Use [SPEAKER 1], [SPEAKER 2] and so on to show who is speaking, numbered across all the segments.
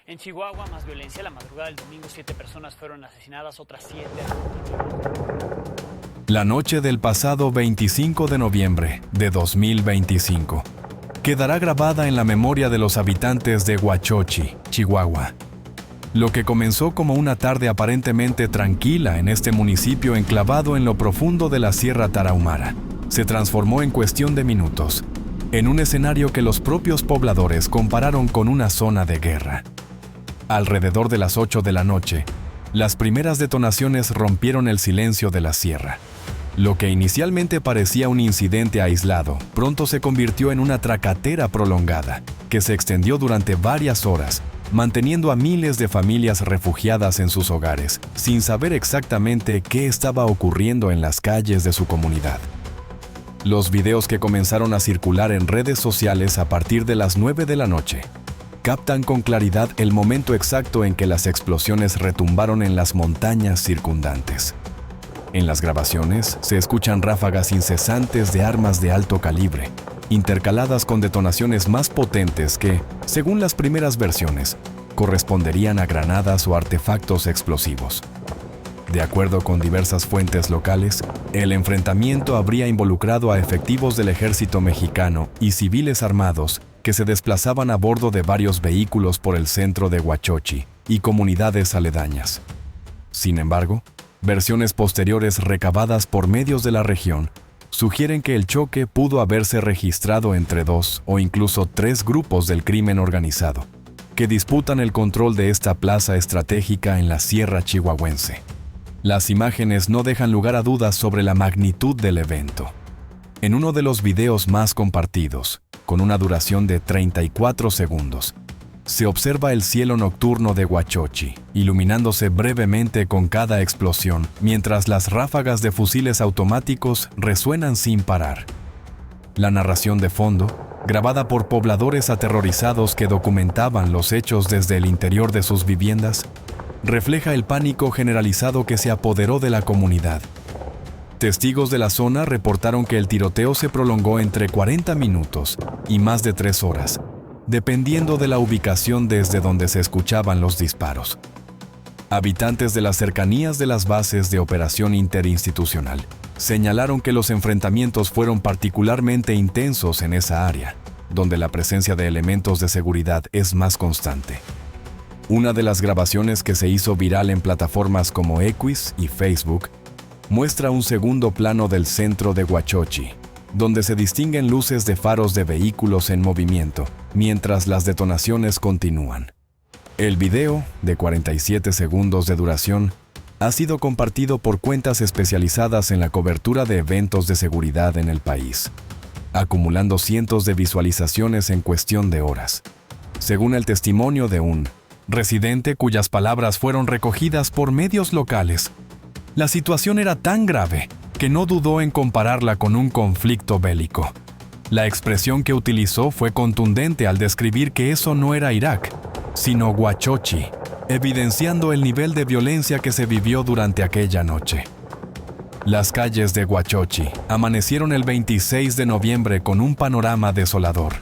[SPEAKER 1] En Chihuahua, más violencia. La madrugada del domingo, 7 personas fueron asesinadas, otras 7.
[SPEAKER 2] La noche del pasado 25 de noviembre de 2025 quedará grabada en la memoria de los habitantes de Huachochi, Chihuahua. Lo que comenzó como una tarde aparentemente tranquila en este municipio enclavado en lo profundo de la Sierra Tarahumara, se transformó en cuestión de minutos, en un escenario que los propios pobladores compararon con una zona de guerra. Alrededor de las 8 de la noche, las primeras detonaciones rompieron el silencio de la sierra. Lo que inicialmente parecía un incidente aislado, pronto se convirtió en una tracatera prolongada, que se extendió durante varias horas, manteniendo a miles de familias refugiadas en sus hogares, sin saber exactamente qué estaba ocurriendo en las calles de su comunidad. Los videos que comenzaron a circular en redes sociales a partir de las 9 de la noche captan con claridad el momento exacto en que las explosiones retumbaron en las montañas circundantes. En las grabaciones se escuchan ráfagas incesantes de armas de alto calibre, intercaladas con detonaciones más potentes que, según las primeras versiones, corresponderían a granadas o artefactos explosivos. De acuerdo con diversas fuentes locales, el enfrentamiento habría involucrado a efectivos del ejército mexicano y civiles armados que se desplazaban a bordo de varios vehículos por el centro de Huachochi y comunidades aledañas. Sin embargo, versiones posteriores recabadas por medios de la región sugieren que el choque pudo haberse registrado entre 2 o incluso 3 grupos del crimen organizado, que disputan el control de esta plaza estratégica en la sierra chihuahuense. Las imágenes no dejan lugar a dudas sobre la magnitud del evento. En uno de los videos más compartidos, con una duración de 34 segundos, se observa el cielo nocturno de Huachochi, iluminándose brevemente con cada explosión, mientras las ráfagas de fusiles automáticos resuenan sin parar. La narración de fondo, grabada por pobladores aterrorizados que documentaban los hechos desde el interior de sus viviendas, refleja el pánico generalizado que se apoderó de la comunidad. Testigos de la zona reportaron que el tiroteo se prolongó entre 40 minutos y más de 3 horas, dependiendo de la ubicación desde donde se escuchaban los disparos. Habitantes de las cercanías de las bases de operación interinstitucional señalaron que los enfrentamientos fueron particularmente intensos en esa área, donde la presencia de elementos de seguridad es más constante. Una de las grabaciones que se hizo viral en plataformas como X y Facebook muestra un segundo plano del centro de Huachochi, donde se distinguen luces de faros de vehículos en movimiento, mientras las detonaciones continúan. El video, de 47 segundos de duración, ha sido compartido por cuentas especializadas en la cobertura de eventos de seguridad en el país, acumulando cientos de visualizaciones en cuestión de horas. Según el testimonio de un residente cuyas palabras fueron recogidas por medios locales, la situación era tan grave que no dudó en compararla con un conflicto bélico. La expresión que utilizó fue contundente al describir que eso no era Irak, sino Huachochi, evidenciando el nivel de violencia que se vivió durante aquella noche. Las calles de Huachochi amanecieron el 26 de noviembre con un panorama desolador.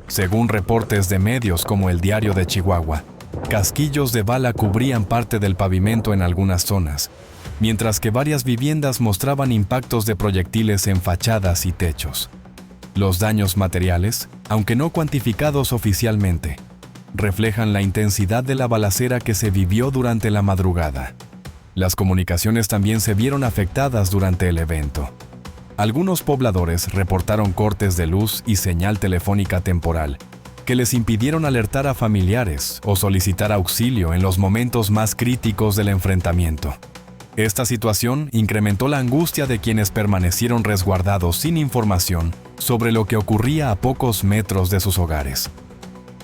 [SPEAKER 2] Según reportes de medios como El Diario de Chihuahua, casquillos de bala cubrían parte del pavimento en algunas zonas, mientras que varias viviendas mostraban impactos de proyectiles en fachadas y techos. Los daños materiales, aunque no cuantificados oficialmente, reflejan la intensidad de la balacera que se vivió durante la madrugada. Las comunicaciones también se vieron afectadas durante el evento. Algunos pobladores reportaron cortes de luz y señal telefónica temporal, que les impidieron alertar a familiares o solicitar auxilio en los momentos más críticos del enfrentamiento. Esta situación incrementó la angustia de quienes permanecieron resguardados sin información sobre lo que ocurría a pocos metros de sus hogares.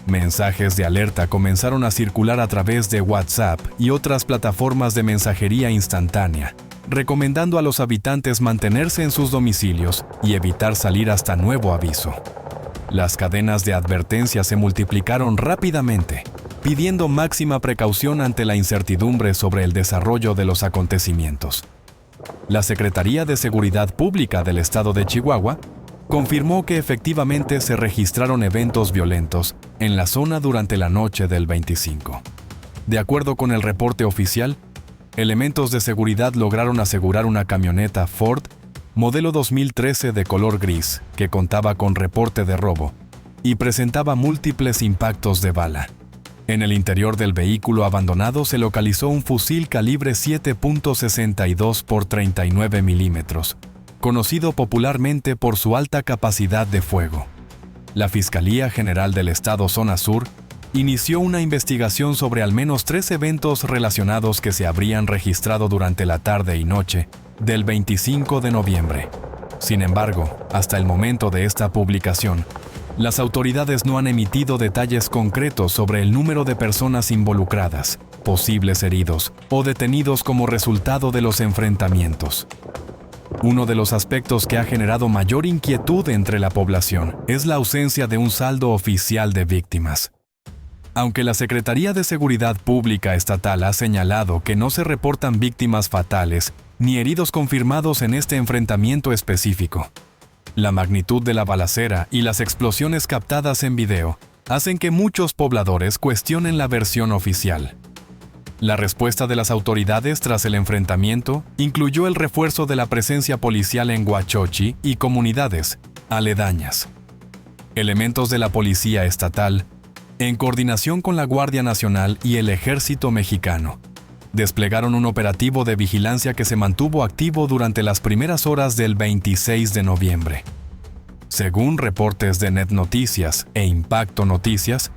[SPEAKER 2] Mensajes de alerta comenzaron a circular a través de WhatsApp y otras plataformas de mensajería instantánea, recomendando a los habitantes mantenerse en sus domicilios y evitar salir hasta nuevo aviso. Las cadenas de advertencia se multiplicaron rápidamente, pidiendo máxima precaución ante la incertidumbre sobre el desarrollo de los acontecimientos. La Secretaría de Seguridad Pública del Estado de Chihuahua confirmó que efectivamente se registraron eventos violentos en la zona durante la noche del 25. De acuerdo con el reporte oficial, elementos de seguridad lograron asegurar una camioneta Ford modelo 2013 de color gris que contaba con reporte de robo y presentaba múltiples impactos de bala. En el interior del vehículo abandonado se localizó un fusil calibre 7.62 por 39 milímetros, conocido popularmente por su alta capacidad de fuego. La Fiscalía General del Estado Zona Sur inició una investigación sobre al menos 3 eventos relacionados que se habrían registrado durante la tarde y noche del 25 de noviembre. Sin embargo, hasta el momento de esta publicación, las autoridades no han emitido detalles concretos sobre el número de personas involucradas, posibles heridos o detenidos como resultado de los enfrentamientos. Uno de los aspectos que ha generado mayor inquietud entre la población es la ausencia de un saldo oficial de víctimas. Aunque la Secretaría de Seguridad Pública Estatal ha señalado que no se reportan víctimas fatales ni heridos confirmados en este enfrentamiento específico, la magnitud de la balacera y las explosiones captadas en video hacen que muchos pobladores cuestionen la versión oficial. La respuesta de las autoridades tras el enfrentamiento incluyó el refuerzo de la presencia policial en Huachochi y comunidades aledañas. Elementos de la Policía Estatal, en coordinación con la Guardia Nacional y el Ejército Mexicano, desplegaron un operativo de vigilancia que se mantuvo activo durante las primeras horas del 26 de noviembre. Según reportes de Net Noticias e Impacto Noticias,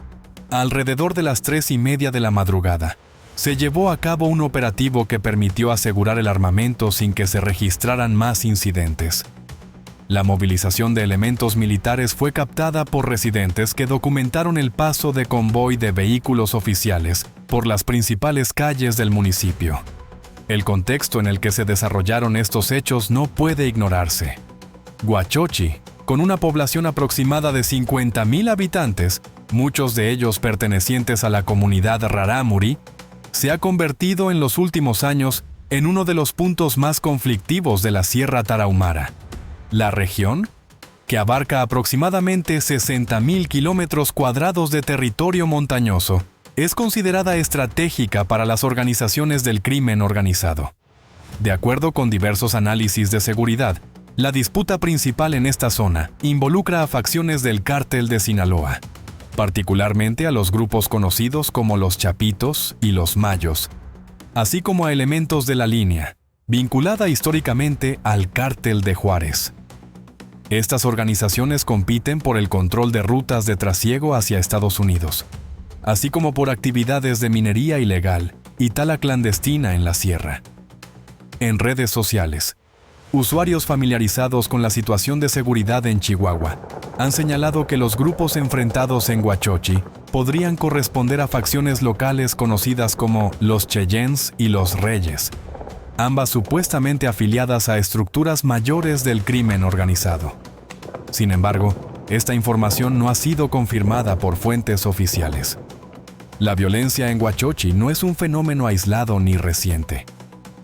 [SPEAKER 2] alrededor de las 3:30 de la madrugada, se llevó a cabo un operativo que permitió asegurar el armamento sin que se registraran más incidentes. La movilización de elementos militares fue captada por residentes que documentaron el paso de convoy de vehículos oficiales por las principales calles del municipio. El contexto en el que se desarrollaron estos hechos no puede ignorarse. Huachochi, con una población aproximada de 50,000 habitantes, muchos de ellos pertenecientes a la comunidad rarámuri, se ha convertido en los últimos años en uno de los puntos más conflictivos de la Sierra Tarahumara. La región, que abarca aproximadamente 60,000 kilómetros cuadrados de territorio montañoso, es considerada estratégica para las organizaciones del crimen organizado. De acuerdo con diversos análisis de seguridad, la disputa principal en esta zona involucra a facciones del Cártel de Sinaloa, particularmente a los grupos conocidos como los Chapitos y los Mayos, así como a elementos de la línea, vinculada históricamente al Cártel de Juárez. Estas organizaciones compiten por el control de rutas de trasiego hacia Estados Unidos, así como por actividades de minería ilegal y tala clandestina en la sierra. En redes sociales, usuarios familiarizados con la situación de seguridad en Chihuahua han señalado que los grupos enfrentados en Huachochi podrían corresponder a facciones locales conocidas como los Cheyennes y los Reyes, ambas supuestamente afiliadas a estructuras mayores del crimen organizado. Sin embargo, esta información no ha sido confirmada por fuentes oficiales. La violencia en Huachochi no es un fenómeno aislado ni reciente.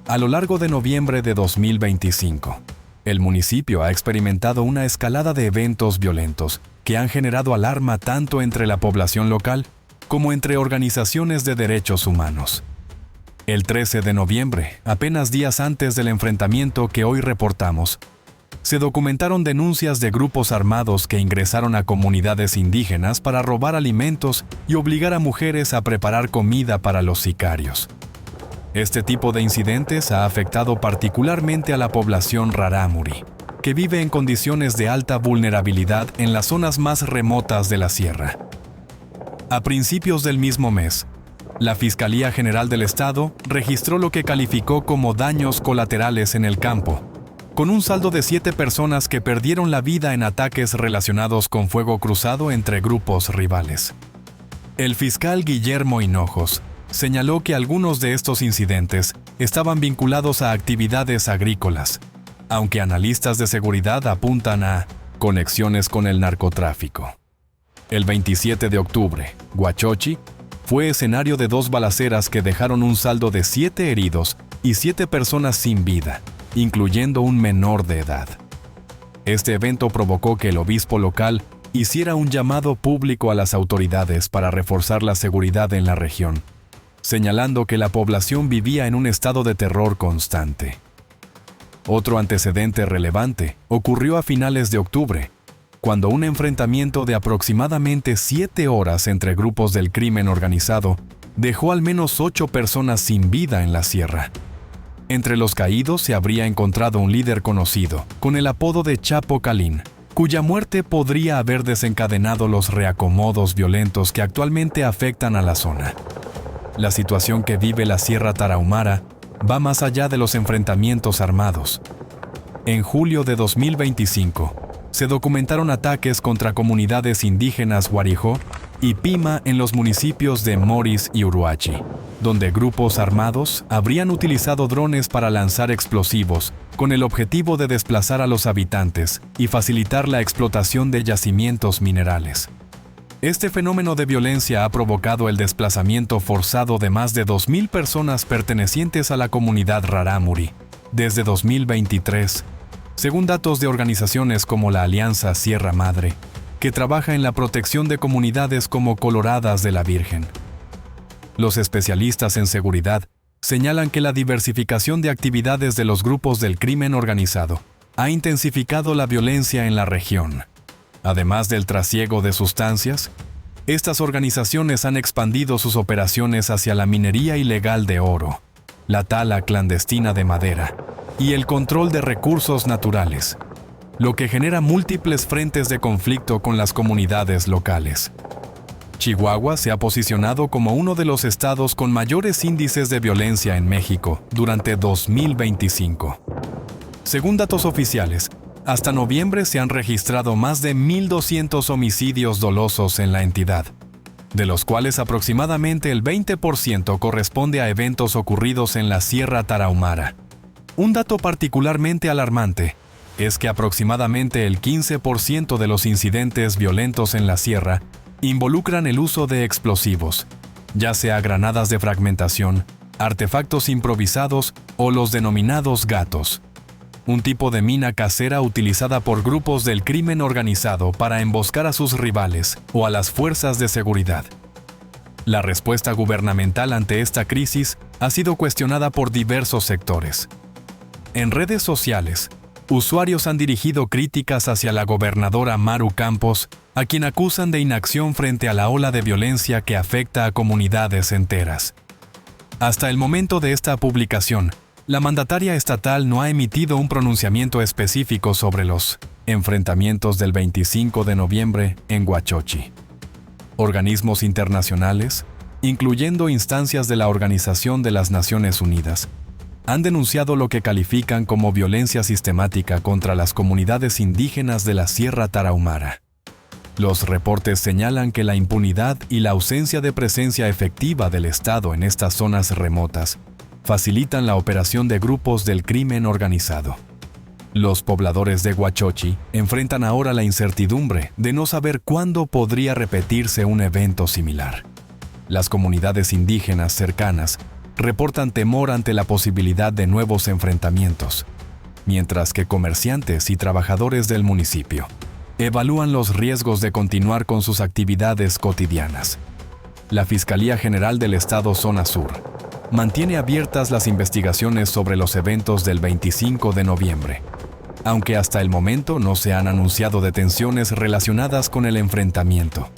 [SPEAKER 2] A lo largo de noviembre de 2025, el municipio ha experimentado una escalada de eventos violentos que han generado alarma tanto entre la población local como entre organizaciones de derechos humanos. El 13 de noviembre, apenas días antes del enfrentamiento que hoy reportamos, se documentaron denuncias de grupos armados que ingresaron a comunidades indígenas para robar alimentos y obligar a mujeres a preparar comida para los sicarios. Este tipo de incidentes ha afectado particularmente a la población rarámuri, que vive en condiciones de alta vulnerabilidad en las zonas más remotas de la sierra. A principios del mismo mes, la Fiscalía General del Estado registró lo que calificó como daños colaterales en el campo, con un saldo de 7 personas que perdieron la vida en ataques relacionados con fuego cruzado entre grupos rivales. El fiscal Guillermo Hinojos señaló que algunos de estos incidentes estaban vinculados a actividades agrícolas, aunque analistas de seguridad apuntan a conexiones con el narcotráfico. El 27 de octubre, Huachochi fue escenario de 2 balaceras que dejaron un saldo de 7 heridos y 7 personas sin vida, incluyendo un menor de edad. Este evento provocó que el obispo local hiciera un llamado público a las autoridades para reforzar la seguridad en la región, señalando que la población vivía en un estado de terror constante. Otro antecedente relevante ocurrió a finales de octubre, cuando un enfrentamiento de aproximadamente 7 horas entre grupos del crimen organizado dejó al menos 8 personas sin vida en la sierra. Entre los caídos se habría encontrado un líder conocido, con el apodo de Chapo Calín, cuya muerte podría haber desencadenado los reacomodos violentos que actualmente afectan a la zona. La situación que vive la Sierra Tarahumara va más allá de los enfrentamientos armados. En julio de 2025, se documentaron ataques contra comunidades indígenas Guarijó y Pima en los municipios de Moris y Uruachi, donde grupos armados habrían utilizado drones para lanzar explosivos con el objetivo de desplazar a los habitantes y facilitar la explotación de yacimientos minerales. Este fenómeno de violencia ha provocado el desplazamiento forzado de más de 2.000 personas pertenecientes a la comunidad rarámuri desde 2023, según datos de organizaciones como la Alianza Sierra Madre, que trabaja en la protección de comunidades como Coloradas de la Virgen. Los especialistas en seguridad señalan que la diversificación de actividades de los grupos del crimen organizado ha intensificado la violencia en la región. Además del trasiego de sustancias, estas organizaciones han expandido sus operaciones hacia la minería ilegal de oro, la tala clandestina de madera y el control de recursos naturales, lo que genera múltiples frentes de conflicto con las comunidades locales. Chihuahua se ha posicionado como uno de los estados con mayores índices de violencia en México durante 2025. Según datos oficiales, hasta noviembre se han registrado más de 1.200 homicidios dolosos en la entidad, de los cuales aproximadamente el 20% corresponde a eventos ocurridos en la Sierra Tarahumara. Un dato particularmente alarmante es que aproximadamente el 15% de los incidentes violentos en la sierra involucran el uso de explosivos, ya sea granadas de fragmentación, artefactos improvisados o los denominados gatos, un tipo de mina casera utilizada por grupos del crimen organizado para emboscar a sus rivales o a las fuerzas de seguridad. La respuesta gubernamental ante esta crisis ha sido cuestionada por diversos sectores. En redes sociales, usuarios han dirigido críticas hacia la gobernadora Maru Campos, a quien acusan de inacción frente a la ola de violencia que afecta a comunidades enteras. Hasta el momento de esta publicación, la mandataria estatal no ha emitido un pronunciamiento específico sobre los enfrentamientos del 25 de noviembre en Huachochi. Organismos internacionales, incluyendo instancias de la Organización de las Naciones Unidas, han denunciado lo que califican como violencia sistemática contra las comunidades indígenas de la Sierra Tarahumara. Los reportes señalan que la impunidad y la ausencia de presencia efectiva del Estado en estas zonas remotas facilitan la operación de grupos del crimen organizado. Los pobladores de Huachochi enfrentan ahora la incertidumbre de no saber cuándo podría repetirse un evento similar. Las comunidades indígenas cercanas reportan temor ante la posibilidad de nuevos enfrentamientos, mientras que comerciantes y trabajadores del municipio evalúan los riesgos de continuar con sus actividades cotidianas. La Fiscalía General del Estado Zona Sur mantiene abiertas las investigaciones sobre los eventos del 25 de noviembre, aunque hasta el momento no se han anunciado detenciones relacionadas con el enfrentamiento.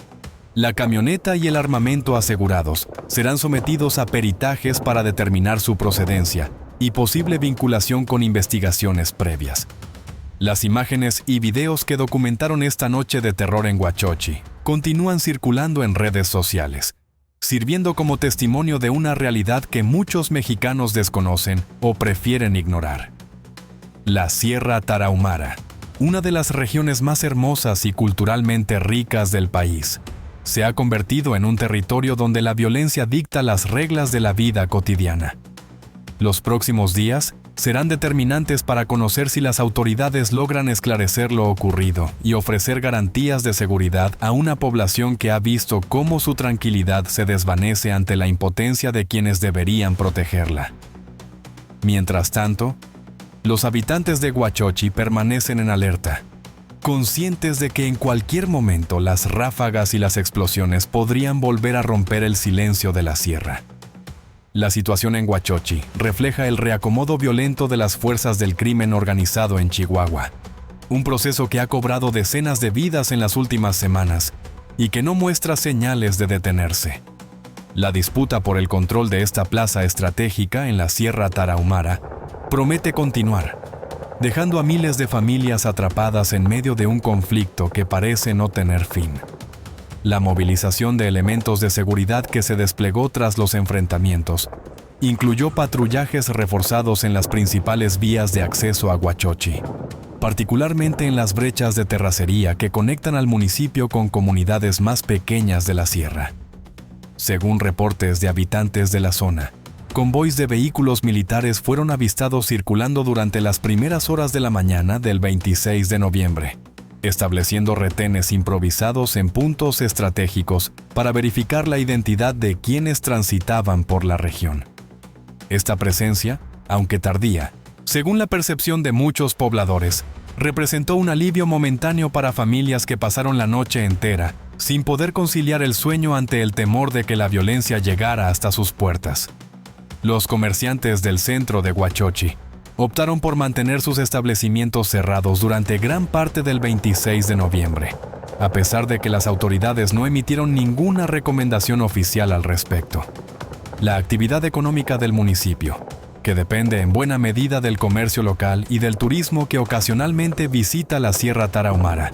[SPEAKER 2] La camioneta y el armamento asegurados serán sometidos a peritajes para determinar su procedencia y posible vinculación con investigaciones previas. Las imágenes y videos que documentaron esta noche de terror en Huachochi continúan circulando en redes sociales, sirviendo como testimonio de una realidad que muchos mexicanos desconocen o prefieren ignorar. La Sierra Tarahumara, una de las regiones más hermosas y culturalmente ricas del país, se ha convertido en un territorio donde la violencia dicta las reglas de la vida cotidiana. Los próximos días serán determinantes para conocer si las autoridades logran esclarecer lo ocurrido y ofrecer garantías de seguridad a una población que ha visto cómo su tranquilidad se desvanece ante la impotencia de quienes deberían protegerla. Mientras tanto, los habitantes de Huachochi permanecen en alerta, conscientes de que en cualquier momento las ráfagas y las explosiones podrían volver a romper el silencio de la sierra. La situación en Huachochi refleja el reacomodo violento de las fuerzas del crimen organizado en Chihuahua, un proceso que ha cobrado decenas de vidas en las últimas semanas y que no muestra señales de detenerse. La disputa por el control de esta plaza estratégica en la Sierra Tarahumara promete continuar, dejando a miles de familias atrapadas en medio de un conflicto que parece no tener fin. La movilización de elementos de seguridad que se desplegó tras los enfrentamientos incluyó patrullajes reforzados en las principales vías de acceso a Huachochi, particularmente en las brechas de terracería que conectan al municipio con comunidades más pequeñas de la sierra. Según reportes de habitantes de la zona, convoys de vehículos militares fueron avistados circulando durante las primeras horas de la mañana del 26 de noviembre, estableciendo retenes improvisados en puntos estratégicos para verificar la identidad de quienes transitaban por la región. Esta presencia, aunque tardía, según la percepción de muchos pobladores, representó un alivio momentáneo para familias que pasaron la noche entera sin poder conciliar el sueño ante el temor de que la violencia llegara hasta sus puertas. Los comerciantes del centro de Huachochi optaron por mantener sus establecimientos cerrados durante gran parte del 26 de noviembre, a pesar de que las autoridades no emitieron ninguna recomendación oficial al respecto. La actividad económica del municipio, que depende en buena medida del comercio local y del turismo que ocasionalmente visita la Sierra Tarahumara,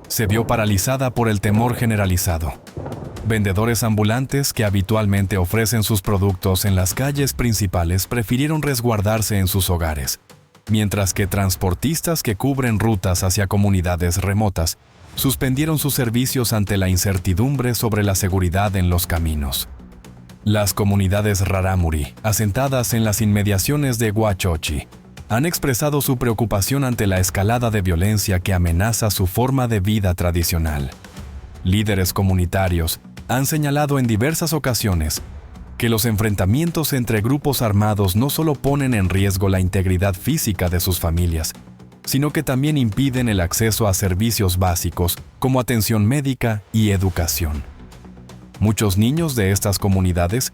[SPEAKER 2] se vio paralizada por el temor generalizado. Vendedores ambulantes que habitualmente ofrecen sus productos en las calles principales prefirieron resguardarse en sus hogares, mientras que transportistas que cubren rutas hacia comunidades remotas suspendieron sus servicios ante la incertidumbre sobre la seguridad en los caminos. Las comunidades rarámuri, asentadas en las inmediaciones de Huachochi, han expresado su preocupación ante la escalada de violencia que amenaza su forma de vida tradicional. Líderes comunitarios han señalado en diversas ocasiones que los enfrentamientos entre grupos armados no solo ponen en riesgo la integridad física de sus familias, sino que también impiden el acceso a servicios básicos como atención médica y educación. Muchos niños de estas comunidades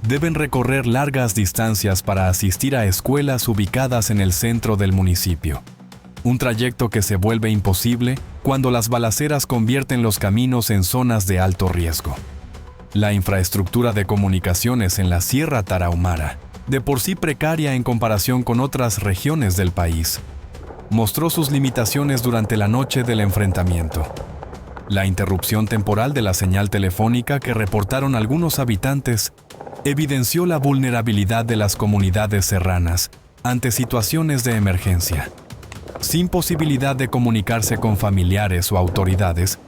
[SPEAKER 2] deben recorrer largas distancias para asistir a escuelas ubicadas en el centro del municipio, un trayecto que se vuelve imposible cuando las balaceras convierten los caminos en zonas de alto riesgo. La infraestructura de comunicaciones en la Sierra Tarahumara, de por sí precaria en comparación con otras regiones del país, mostró sus limitaciones durante la noche del enfrentamiento. La interrupción temporal de la señal telefónica que reportaron algunos habitantes evidenció la vulnerabilidad de las comunidades serranas ante situaciones de emergencia. Sin posibilidad de comunicarse con familiares o autoridades,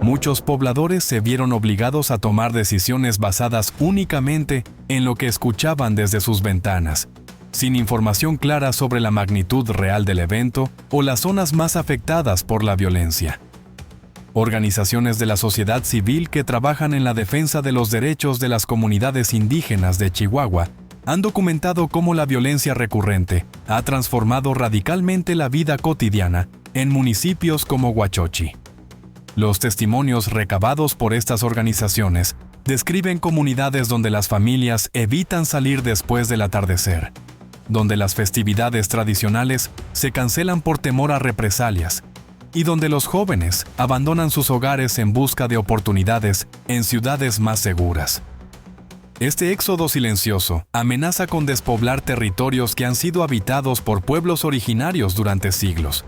[SPEAKER 2] muchos pobladores se vieron obligados a tomar decisiones basadas únicamente en lo que escuchaban desde sus ventanas, sin información clara sobre la magnitud real del evento o las zonas más afectadas por la violencia. Organizaciones de la sociedad civil que trabajan en la defensa de los derechos de las comunidades indígenas de Chihuahua han documentado cómo la violencia recurrente ha transformado radicalmente la vida cotidiana en municipios como Huachochi. Los testimonios recabados por estas organizaciones describen comunidades donde las familias evitan salir después del atardecer, donde las festividades tradicionales se cancelan por temor a represalias, y donde los jóvenes abandonan sus hogares en busca de oportunidades en ciudades más seguras. Este éxodo silencioso amenaza con despoblar territorios que han sido habitados por pueblos originarios durante siglos.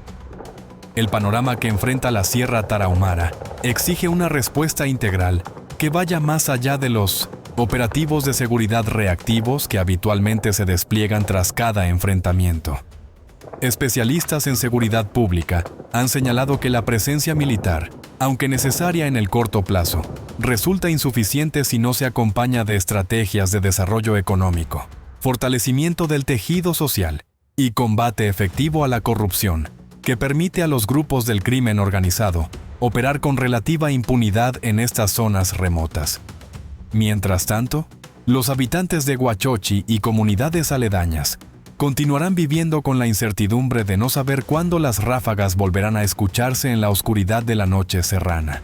[SPEAKER 2] El panorama que enfrenta la Sierra Tarahumara exige una respuesta integral que vaya más allá de los operativos de seguridad reactivos que habitualmente se despliegan tras cada enfrentamiento. Especialistas en seguridad pública han señalado que la presencia militar, aunque necesaria en el corto plazo, resulta insuficiente si no se acompaña de estrategias de desarrollo económico, fortalecimiento del tejido social y combate efectivo a la corrupción, que permite a los grupos del crimen organizado operar con relativa impunidad en estas zonas remotas. Mientras tanto, los habitantes de Huachochi y comunidades aledañas continuarán viviendo con la incertidumbre de no saber cuándo las ráfagas volverán a escucharse en la oscuridad de la noche serrana.